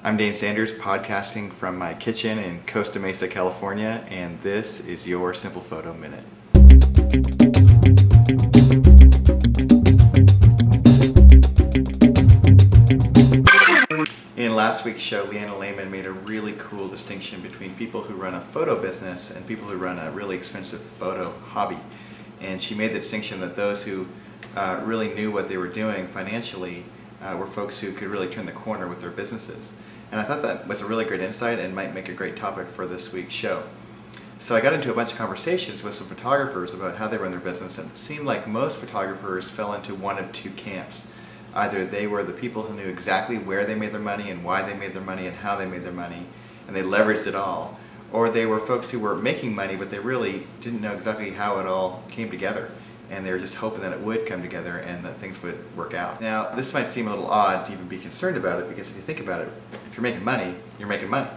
I'm Dane Sanders, podcasting from my kitchen in Costa Mesa, California, and this is your Simple Photo Minute. In last week's show, Leanna Lehman made a really cool distinction between people who run a photo business and people who run a really expensive photo hobby. And she made the distinction that those who really knew what they were doing financially were folks who could really turn the corner with their businesses. And I thought that was a really great insight and might make a great topic for this week's show. So I got into a bunch of conversations with some photographers about how they run their business, and it seemed like most photographers fell into one of two camps. Either they were the people who knew exactly where they made their money and why they made their money and how they made their money, and they leveraged it all. Or they were folks who were making money, but they really didn't know exactly how it all came together. And they were just hoping that it would come together and that things would work out. Now, this might seem a little odd to even be concerned about it, because if you think about it, if you're making money, you're making money.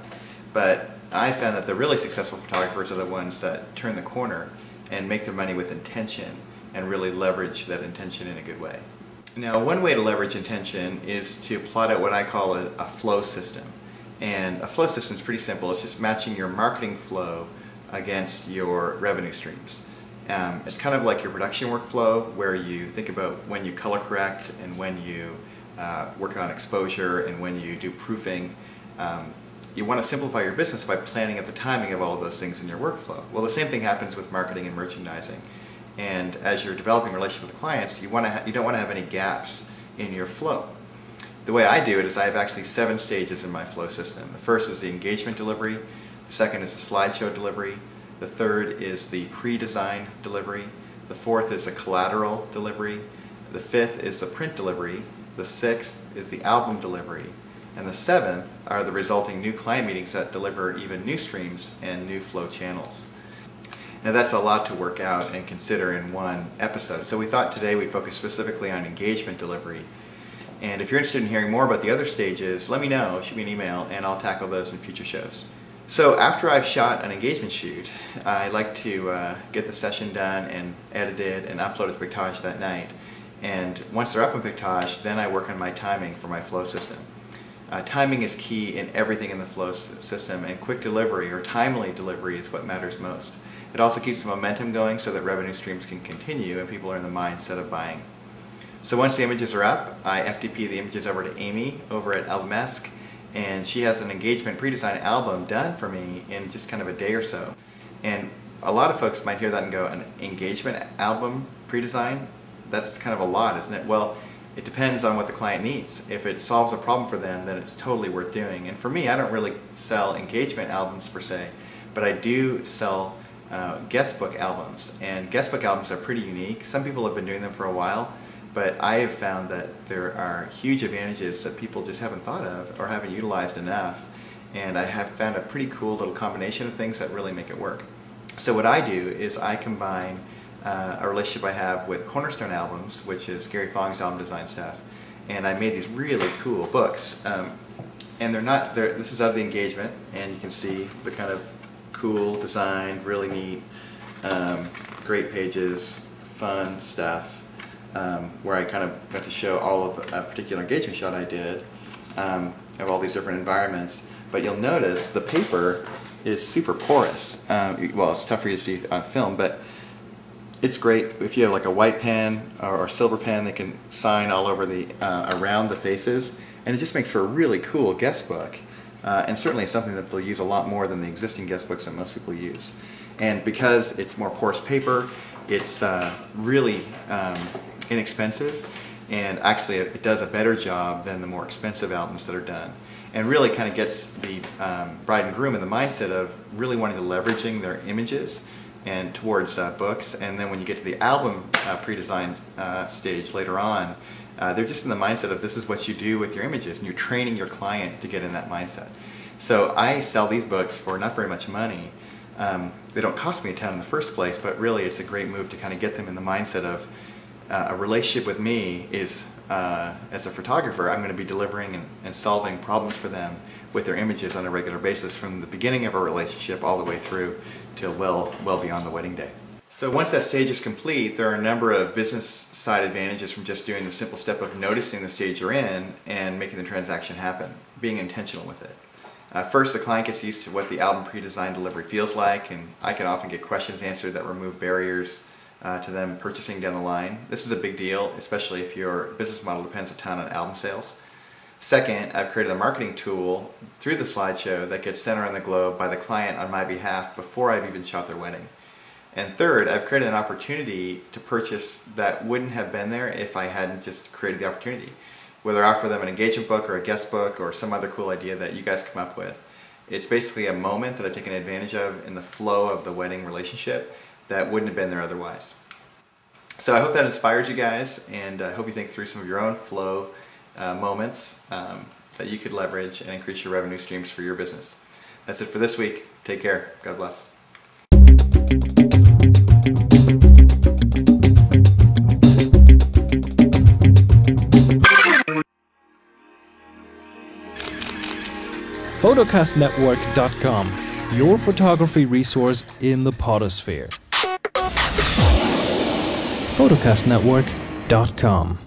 But I found that the really successful photographers are the ones that turn the corner and make their money with intention and really leverage that intention in a good way. Now, one way to leverage intention is to plot out what I call a flow system. And a flow system is pretty simple. It's just matching your marketing flow against your revenue streams. It's kind of like your production workflow, where you think about when you color correct and when you work on exposure and when you do proofing. You want to simplify your business by planning at the timing of all of those things in your workflow. Well, the same thing happens with marketing and merchandising. And as you're developing a relationship with clients, you don't want to have any gaps in your flow. The way I do it is I have actually 7 stages in my flow system. The first is the engagement delivery. The second is the slideshow delivery. The third is the pre-design delivery. The fourth is the collateral delivery. The fifth is the print delivery. The sixth is the album delivery. And the seventh are the resulting new client meetings that deliver even new streams and new flow channels. Now, that's a lot to work out and consider in one episode. So we thought today we'd focus specifically on engagement delivery. And if you're interested in hearing more about the other stages, let me know, shoot me an email, and I'll tackle those in future shows. So after I've shot an engagement shoot, I like to get the session done and edited and uploaded to Pictage that night. And once they're up on Pictage, then I work on my timing for my flow system. Timing is key in everything in the flow system, and quick delivery or timely delivery is what matters most. It also keeps the momentum going so that revenue streams can continue and people are in the mindset of buying. So once the images are up, I FTP the images over to Amy over at Albumesque, and she has an engagement pre-design album done for me in just kind of a day or so. And a lot of folks might hear that and go, an engagement album pre-design? That's kind of a lot, isn't it? Well, it depends on what the client needs. If it solves a problem for them, then it's totally worth doing. And for me, I don't really sell engagement albums per se, but I do sell guest book albums. And guest book albums are pretty unique. Some people have been doing them for a while, but I have found that there are huge advantages that people just haven't thought of or haven't utilized enough. And I have found a pretty cool little combination of things that really make it work. So what I do is I combine a relationship I have with Cornerstone Albums, which is Gary Fong's album design stuff, and I made these really cool books. And this is of the engagement, and you can see the kind of cool designed, really neat, great pages, fun stuff, where I kind of got to show all of a particular engagement shot I did of all these different environments. But you'll notice the paper is super porous. Well, it's tough for you to see on film, but it's great if you have like a white pen or a silver pen. They can sign all over the around the faces, and it just makes for a really cool guest book, and certainly something that they'll use a lot more than the existing guest books that most people use. And because it's more porous paper, it's really inexpensive, and actually it does a better job than the more expensive albums that are done, and really kind of gets the bride and groom in the mindset of really wanting to leveraging their images and towards books. And then when you get to the album pre-design stage later on, they're just in the mindset of this is what you do with your images, and you're training your client to get in that mindset. So I sell these books for not very much money. They don't cost me a ton in the first place, but really it's a great move to kind of get them in the mindset of a relationship with me is, as a photographer, I'm going to be delivering and solving problems for them with their images on a regular basis from the beginning of a relationship all the way through till well beyond the wedding day. So once that stage is complete, there are a number of business side advantages from just doing the simple step of noticing the stage you're in and making the transaction happen. being intentional with it. First, the client gets used to what the album pre-designed delivery feels like, and I can often get questions answered that remove barriers to them purchasing down the line. This is a big deal, especially if your business model depends a ton on album sales. Second, I've created a marketing tool through the slideshow that gets sent around the globe by the client on my behalf before I've even shot their wedding. And third, I've created an opportunity to purchase that wouldn't have been there if I hadn't just created the opportunity. Whether I offer them an engagement book or a guest book or some other cool idea that you guys come up with. It's basically a moment that I've taken advantage of in the flow of the wedding relationship that wouldn't have been there otherwise. So I hope that inspires you guys, and I hope you think through some of your own flow moments that you could leverage and increase your revenue streams for your business. That's it for this week. Take care. God bless. Photocastnetwork.com, your photography resource in the potosphere. Photocastnetwork.com